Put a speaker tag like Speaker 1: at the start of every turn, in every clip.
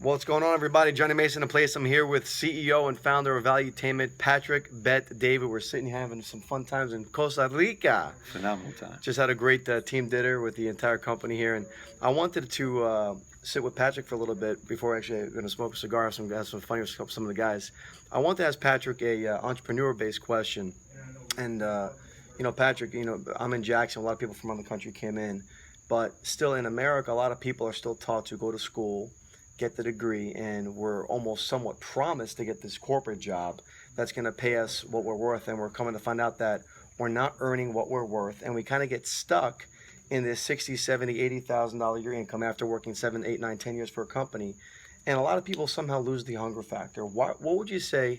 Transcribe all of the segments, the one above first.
Speaker 1: What's going on, everybody? Johnny Mason in place. I'm here with CEO and founder of Valuetainment, Patrick, Bet, David. We're sitting here having some fun times in Costa Rica.
Speaker 2: Phenomenal time.
Speaker 1: Just had a great team dinner with the entire company here, and I wanted to sit with Patrick for a little bit before actually going to smoke a cigar. Have some funny with some of the guys. I want to ask Patrick a entrepreneur-based question, and Patrick, I'm in Jackson. A lot of people from around the country came in, but still in America, a lot of people are still taught to go to school, get the degree, and we're almost somewhat promised to get this corporate job that's going to pay us what we're worth, and we're coming to find out that we're not earning what we're worth, and we kind of get stuck in this $60,000, $70,000, $80,000 a year income after working 7, 8, 9, 10 years for a company. And a lot of people somehow lose the hunger factor. What would you say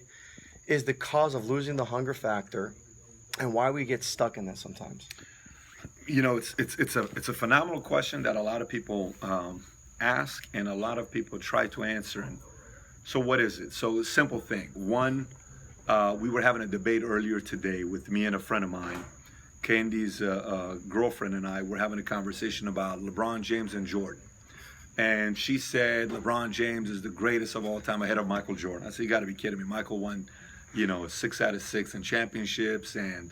Speaker 1: is the cause of losing the hunger factor, and why we get stuck in this sometimes?
Speaker 2: It's a phenomenal question that a lot of people ask, and a lot of people try to answer. And so what is it? So simple thing. One, we were having a debate earlier today with me and a friend of mine. Candy's girlfriend and I were having a conversation about LeBron James and Jordan. And she said LeBron James is the greatest of all time, ahead of Michael Jordan. I said, you got to be kidding me. Michael won, 6 out of 6 in championships, and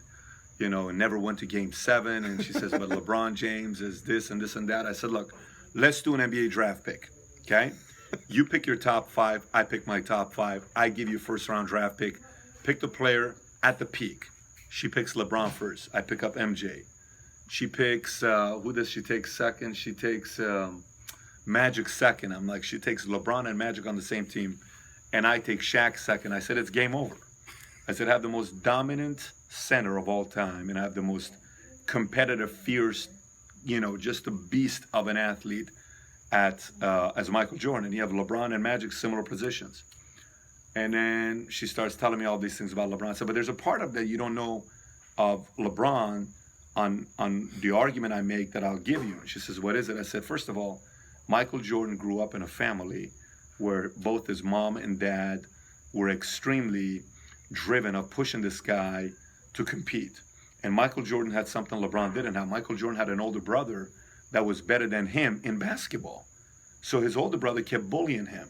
Speaker 2: never went to Game 7. And she says, but LeBron James is this and this and that. I said, look, let's do an NBA draft pick, okay? You pick your top 5, I pick my top 5. I give you first round draft pick. Pick the player at the peak. She picks LeBron first. I pick up MJ. She picks, who does she take second? She takes Magic second. I'm like, she takes LeBron and Magic on the same team, and I take Shaq second. I said, it's game over. I said, I have the most dominant center of all time, and I have the most competitive, fierce, just a beast of an athlete as Michael Jordan. And you have LeBron and Magic, similar positions. And then she starts telling me all these things about LeBron. I said, but there's a part of that you don't know of LeBron on the argument I make that I'll give you. And she says, what is it? I said, first of all, Michael Jordan grew up in a family where both his mom and dad were extremely driven of pushing this guy to compete. And Michael Jordan had something LeBron didn't have. Michael Jordan had an older brother that was better than him in basketball. So his older brother kept bullying him.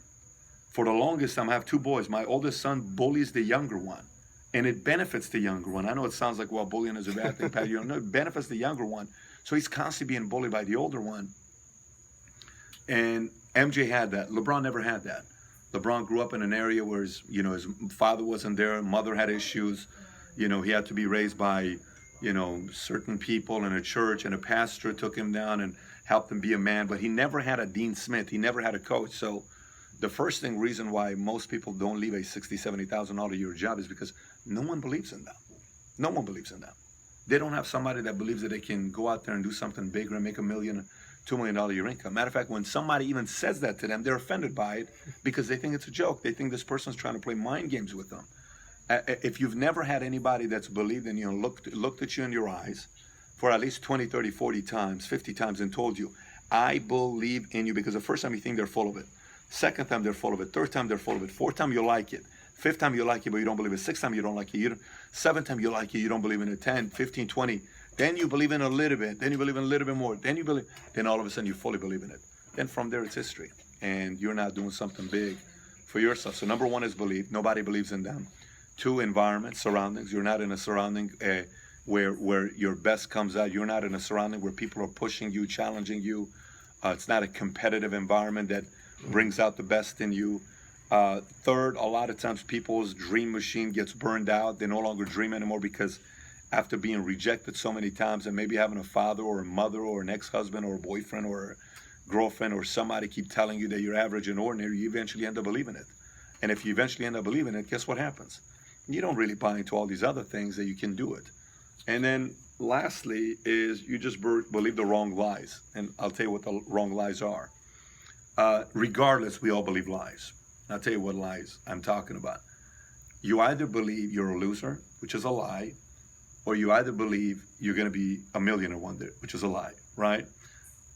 Speaker 2: For the longest time, I have 2 boys. My oldest son bullies the younger one, and it benefits the younger one. I know it sounds like, well, bullying is a bad thing, Pat. No, it benefits the younger one. So he's constantly being bullied by the older one. And MJ had that. LeBron never had that. LeBron grew up in an area where his father wasn't there, mother had issues. He had to be raised by, certain people in a church, and a pastor took him down and helped him be a man. But he never had a Dean Smith. He never had a coach. So the first reason why most people don't leave a $60,000, $70,000 a year job is because no one believes in them. No one believes in them. They don't have somebody that believes that they can go out there and do something bigger and make $1 million, $2 million a year income. Matter of fact, when somebody even says that to them, they're offended by it because they think it's a joke. They think this person's trying to play mind games with them. If you've never had anybody that's believed in you and looked at you in your eyes for at least 20, 30, 40 times, 50 times and told you, I believe in you, because the first time you think they're full of it. Second time they're full of it. Third time they're full of it. Fourth time you like it. Fifth time you like it, but you don't believe it. Sixth time you don't like it. Seventh time you like it, you don't believe in it. 10, 15, 20. Then you believe in a little bit. Then you believe in a little bit more. Then all of a sudden you fully believe in it. Then from there it's history. And you're not doing something big for yourself. So number 1 is belief. Nobody believes in them. 2, environment, surroundings. You're not in a surrounding where your best comes out. You're not in a surrounding where people are pushing you, challenging you. It's not a competitive environment that brings out the best in you. Third, a lot of times people's dream machine gets burned out. They no longer dream anymore because after being rejected so many times, and maybe having a father or a mother or an ex-husband or a boyfriend or a girlfriend or somebody keep telling you that you're average and ordinary, you eventually end up believing it. And if you eventually end up believing it, guess what happens? You don't really buy into all these other things that you can do it. And then lastly is you just believe the wrong lies. And I'll tell you what the wrong lies are. Regardless, we all believe lies. I'll tell you what lies I'm talking about. You either believe you're a loser, which is a lie, or you either believe you're going to be a millionaire one day, which is a lie, right?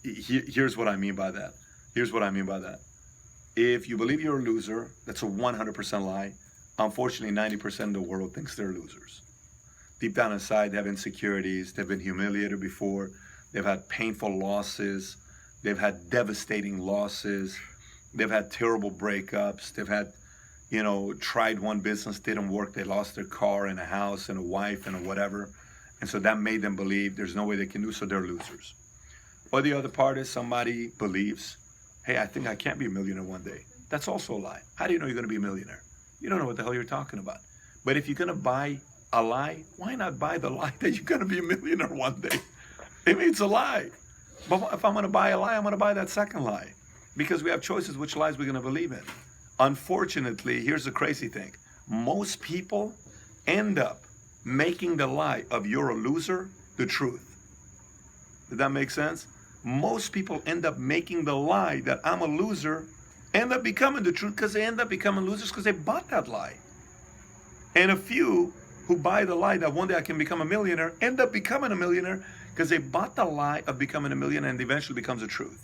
Speaker 2: Here's what I mean by that. If you believe you're a loser, that's a 100% lie. Unfortunately, 90% of the world thinks they're losers. Deep down inside, they have insecurities. They've been humiliated before. They've had painful losses. They've had devastating losses. They've had terrible breakups. They've had, tried one business, didn't work. They lost their car and a house and a wife and a whatever. And so that made them believe there's no way they can do, so they're losers. Or the other part is somebody believes, hey, I think I can't be a millionaire one day. That's also a lie. How do you know you're going to be a millionaire? You don't know what the hell you're talking about. But if you're going to buy a lie, why not buy the lie that you're going to be a millionaire one day? I mean, it's a lie. But if I'm going to buy a lie, I'm going to buy that second lie. Because we have choices which lies we're going to believe in. Unfortunately, here's the crazy thing. Most people end up making the lie of you're a loser the truth. Did that make sense? Most people end up making the lie that I'm a loser end up becoming the truth, because they end up becoming losers because they bought that lie. And a few who buy the lie that one day I can become a millionaire end up becoming a millionaire because they bought the lie of becoming a millionaire and eventually becomes the truth.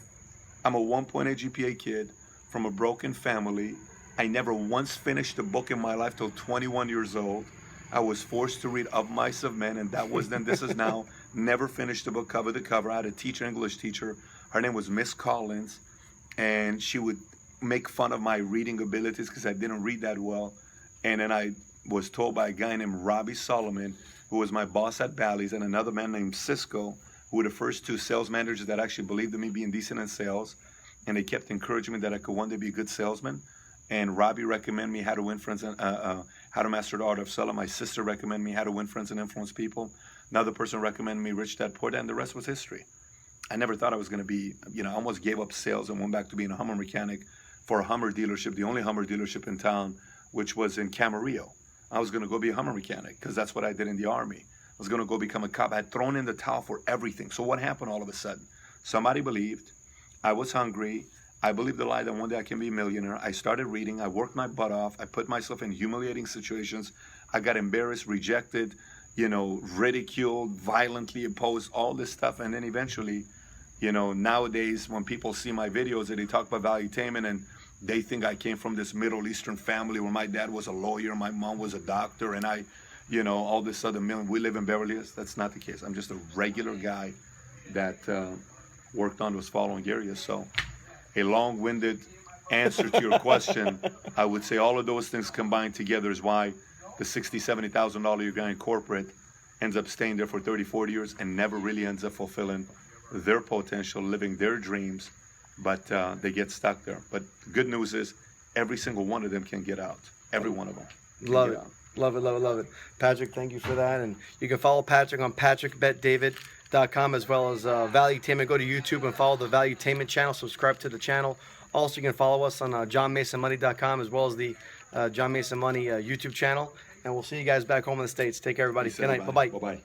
Speaker 2: I'm a 1.8 GPA kid from a broken family. I never once finished a book in my life till 21 years old. I was forced to read Of Mice of Men, and that was then, this is now. Never finished the book cover to cover. I had a teacher, English teacher. Her name was Miss Collins, and she would make fun of my reading abilities because I didn't read that well. And then I was told by a guy named Robbie Solomon, who was my boss at Bally's, and another man named Cisco, who were the first two sales managers that actually believed in me being decent in sales. And they kept encouraging me that I could one day be a good salesman. And Robbie recommended me how to win friends and how to master the art of selling. My sister recommended me how to win friends and influence people. Another person recommended me Rich Dad Poor Dad, and the rest was history. I never thought I was going to be, I almost gave up sales and went back to being a Hummer mechanic for a Hummer dealership, the only Hummer dealership in town, which was in Camarillo. I was going to go be a Hummer mechanic because that's what I did in the Army. I was going to go become a cop. I had thrown in the towel for everything. So what happened all of a sudden? Somebody believed. I was hungry. I believed the lie that one day I can be a millionaire. I started reading. I worked my butt off. I put myself in humiliating situations. I got embarrassed, rejected, ridiculed, violently opposed, all this stuff. And then eventually, nowadays when people see my videos and they talk about Valuetainment and they think I came from this Middle Eastern family where my dad was a lawyer, my mom was a doctor, and I, all this other million. We live in Beverly Hills. That's not the case. I'm just a regular guy that worked on those following areas. So a long-winded answer to your question, I would say all of those things combined together is why the $60,000, $70,000 guy in corporate ends up staying there for 30, 40 years and never really ends up fulfilling their potential, living their dreams, but they get stuck there. But the good news is every single one of them can get out. Every one of them.
Speaker 1: Love it. Love it, love it, love it. Patrick, thank you for that. And you can follow Patrick on patrickbetdavid.com as well as Valuetainment. Go to YouTube and follow the Valuetainment channel. Subscribe to the channel. Also, you can follow us on johnmasonmoney.com as well as the John Mason Money YouTube channel. And we'll see you guys back home in the States. Take care, everybody. Good night. Bye-bye.
Speaker 2: Bye-bye.